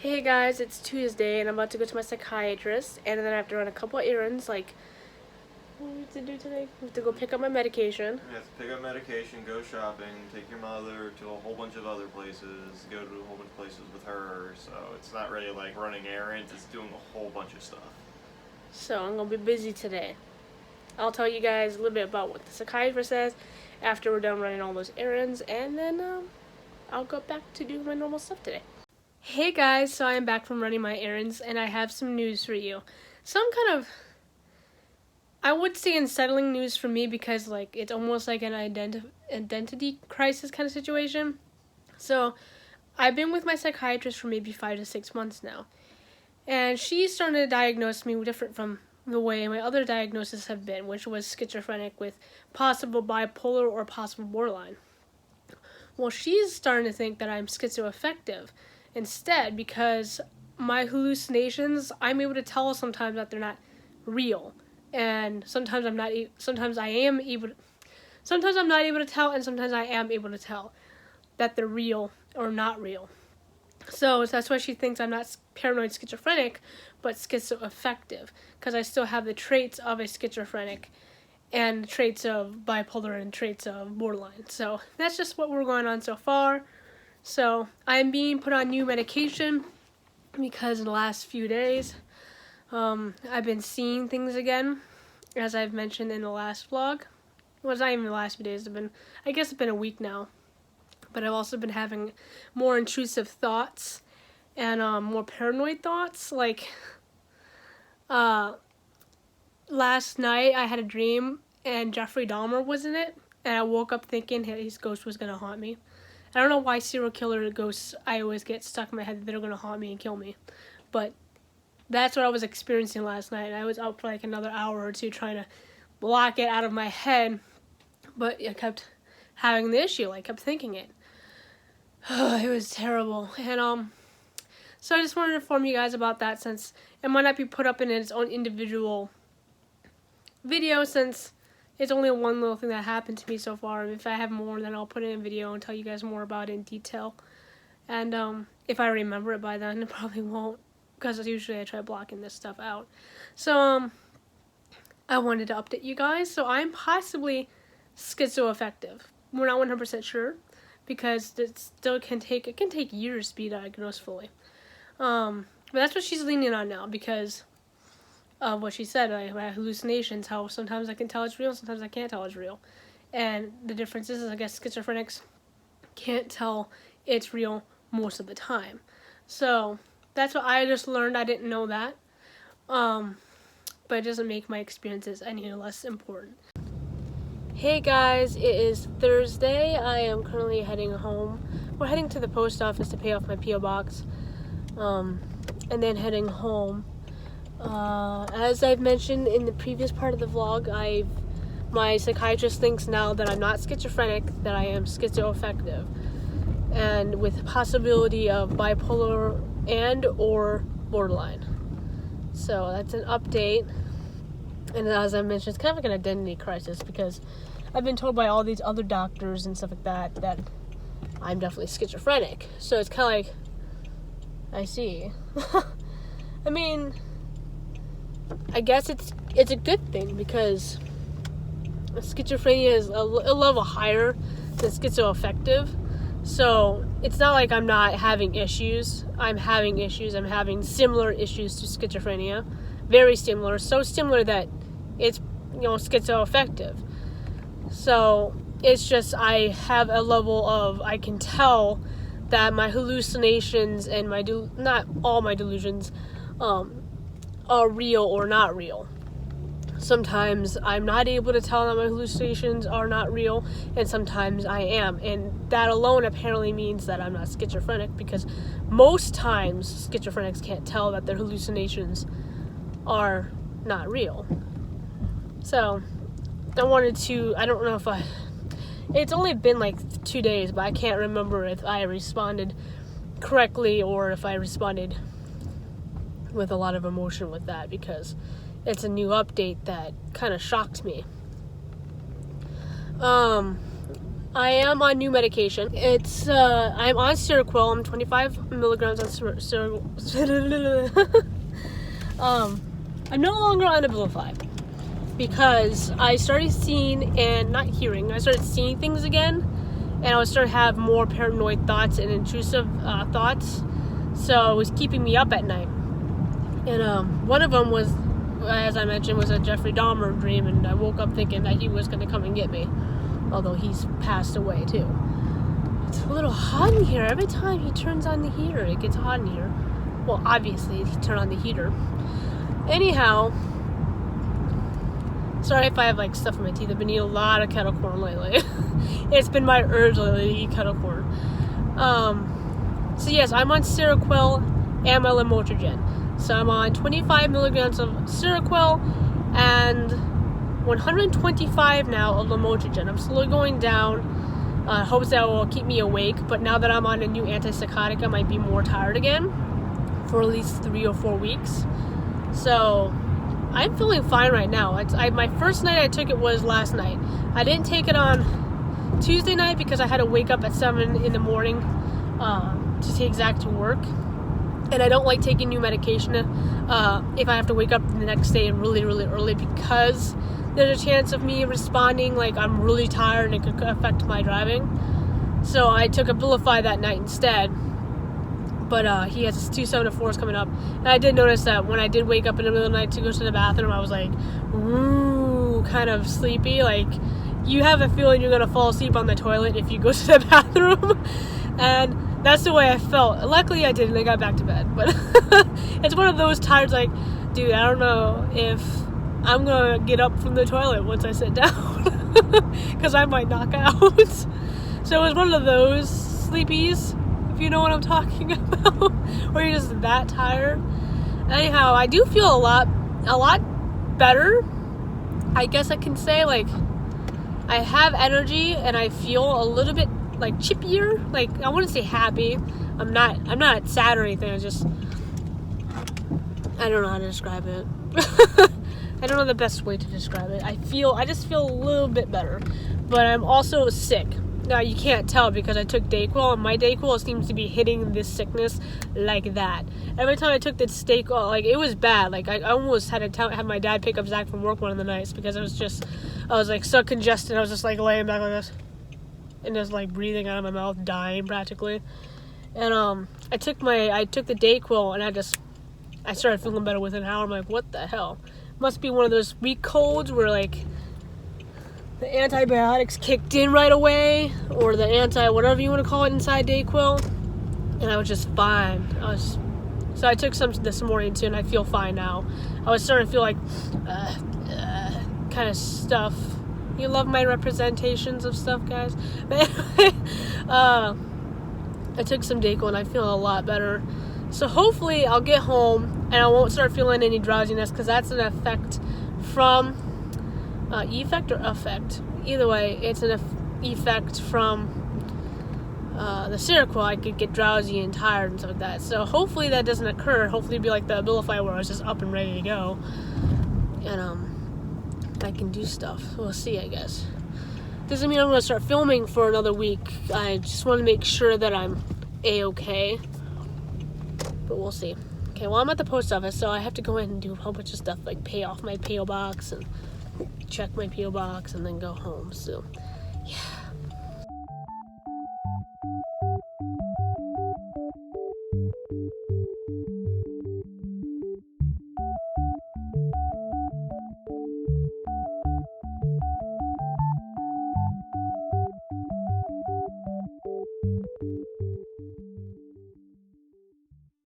Hey guys, it's Tuesday and I'm about to go to my psychiatrist and then I have to run a couple errands like what do we have to do today? We have to go pick up my medication. You have to pick up medication, go shopping, take your mother to a whole bunch of other places, go to a whole bunch of places with her, so it's not really like running errands, it's doing a whole bunch of stuff. So I'm gonna be busy today. I'll tell you guys a little bit about what the psychiatrist says after we're done running all those errands and then I'll go back to do my normal stuff today. Hey guys, so I am back from running my errands and I have some news for you. Some kind of, I would say unsettling news for me because like it's almost like an identity crisis kind of situation. So I've been with my psychiatrist for maybe 5 to 6 months now. And she's starting to diagnose me different from the way my other diagnoses have been, which was schizophrenic with possible bipolar or possible borderline. Well, she's starting to think that I'm schizoaffective instead because my hallucinations, I'm able to tell sometimes that they're not real, and sometimes I'm not. Sometimes I'm not able to tell, and sometimes I am able to tell that they're real or not real. So that's why she thinks I'm not paranoid schizophrenic, but schizoaffective, because I still have the traits of a schizophrenic and traits of bipolar and traits of borderline. So that's just what we're going on so far. So I'm being put on new medication because in the last few days, I've been seeing things again, as I've mentioned in the last vlog. Well, it's not even the last few days. I guess it's been a week now. But I've also been having more intrusive thoughts and more paranoid thoughts. Like, last night I had a dream and Jeffrey Dahmer was in it. And I woke up thinking his ghost was going to haunt me. I don't know why serial killer ghosts, I always get stuck in my head that they're going to haunt me and kill me. But that's what I was experiencing last night. I was up for like another hour or two trying to block it out of my head. But I kept having the issue. I kept thinking it. It was terrible. And so I just wanted to inform you guys about that, since it might not be put up in its own individual video, since it's only one little thing that happened to me so far. If I have more, then I'll put it in a video and tell you guys more about it in detail. And if I remember it by then, it probably won't, because usually I try blocking this stuff out. So I wanted to update you guys. So I'm possibly schizoaffective. We're not 100% sure, because it still can take years to be diagnosed fully. But that's what she's leaning on now, because of what she said. I have hallucinations, how sometimes I can tell it's real, sometimes I can't tell it's real. And the difference is I guess schizophrenics can't tell it's real most of the time. So that's what I just learned. I didn't know that. But it doesn't make my experiences any less important. Hey guys, it is Thursday. I am currently heading home. We're heading to the post office to pay off my P.O. box. And then heading home. As I've mentioned in the previous part of the vlog, my psychiatrist thinks now that I'm not schizophrenic, that I am schizoaffective, and with possibility of bipolar and or borderline. So that's an update. And as I mentioned, it's kind of like an identity crisis, because I've been told by all these other doctors and stuff like that I'm definitely schizophrenic. So it's kind of like, I see. I mean, I guess it's a good thing, because schizophrenia is a level higher than schizoaffective. So it's not like I'm not having issues. I'm having issues. I'm having similar issues to schizophrenia. Very similar. So similar that it's, schizoaffective. So it's just I have a level of, I can tell that my hallucinations and not all my delusions are real or not real. Sometimes I'm not able to tell that my hallucinations are not real, and sometimes I am. And that alone apparently means that I'm not schizophrenic, because most times schizophrenics can't tell that their hallucinations are not real. So I don't know if it's only been like 2 days, but I can't remember if I responded correctly or if I responded with a lot of emotion with that, because it's a new update that kind of shocked me. I am on new medication. It's I'm on Seroquel. I'm 25 milligrams on Seroquel. I'm no longer on Abilify because I started seeing and not hearing. I started seeing things again, and I started to have more paranoid thoughts and intrusive thoughts. So it was keeping me up at night. And one of them was, as I mentioned, was a Jeffrey Dahmer dream, and I woke up thinking that he was going to come and get me. Although he's passed away too. It's a little hot in here. Every time he turns on the heater, it gets hot in here. Well, obviously, he turned on the heater. Anyhow, sorry if I have like stuff in my teeth. I've been eating a lot of kettle corn lately. It's been my urge lately to eat kettle corn. So yes, I'm on Seroquel and my Lamotrigine. So I'm on 25 milligrams of Seroquel and 125 now of Lamotrigine. I'm slowly going down. Hopes that will keep me awake. But now that I'm on a new antipsychotic, I might be more tired again for at least 3 or 4 weeks. So I'm feeling fine right now. My first night I took it was last night. I didn't take it on Tuesday night because I had to wake up at 7 in the morning to take Zach to work. And I don't like taking new medication if I have to wake up the next day really, really early because there's a chance of me responding like I'm really tired and it could affect my driving. So I took Abilify that night instead. But he has his 2 7-4s coming up. And I did notice that when I did wake up in the middle of the night to go to the bathroom, I was like, ooh, kind of sleepy. Like, you have a feeling you're going to fall asleep on the toilet if you go to the bathroom. And that's the way I felt. Luckily, I didn't. I got back to bed. But it's one of those times like, dude, I don't know if I'm going to get up from the toilet once I sit down. Because I might knock out. So it was one of those sleepies, if you know what I'm talking about. Where you're just that tired. Anyhow, I do feel a lot better. I guess I can say, like, I have energy and I feel a little bit like chippier. Like, I wouldn't say happy. I'm not sad or anything. I don't know how to describe it. I don't know the best way to describe it. I just feel a little bit better. But I'm also sick. Now, you can't tell because I took Dayquil, and my Dayquil seems to be hitting this sickness like that. Every time I took this Dayquil, like, it was bad. Like, I almost had to have my dad pick up Zach from work one of the nights because I was like, so congested. I was just, like, laying back like this and just, like, breathing out of my mouth, dying practically. And I took the Dayquil, and I started feeling better within an hour. I'm like, what the hell? Must be one of those weak colds where, like, the antibiotics kicked in right away, or the whatever you want to call it inside Dayquil, and I was just fine. So I took some this morning too, and I feel fine now. I was starting to feel like kind of stuff. You love my representations of stuff, guys. I took some Dayquil, and I feel a lot better. So hopefully I'll get home, and I won't start feeling any drowsiness, because that's an effect from... effect or affect. Either way, it's an effect from the Seroquel. I could get drowsy and tired and stuff like that. So hopefully that doesn't occur. Hopefully it'll be like the Abilify where I was just up and ready to go. And I can do stuff. We'll see, I guess. Doesn't mean I'm going to start filming for another week. I just want to make sure that I'm A-okay. But we'll see. Okay, well, I'm at the post office, so I have to go in and do a whole bunch of stuff, like pay off my P.O. box and check my P.O. box and then go home. So, yeah.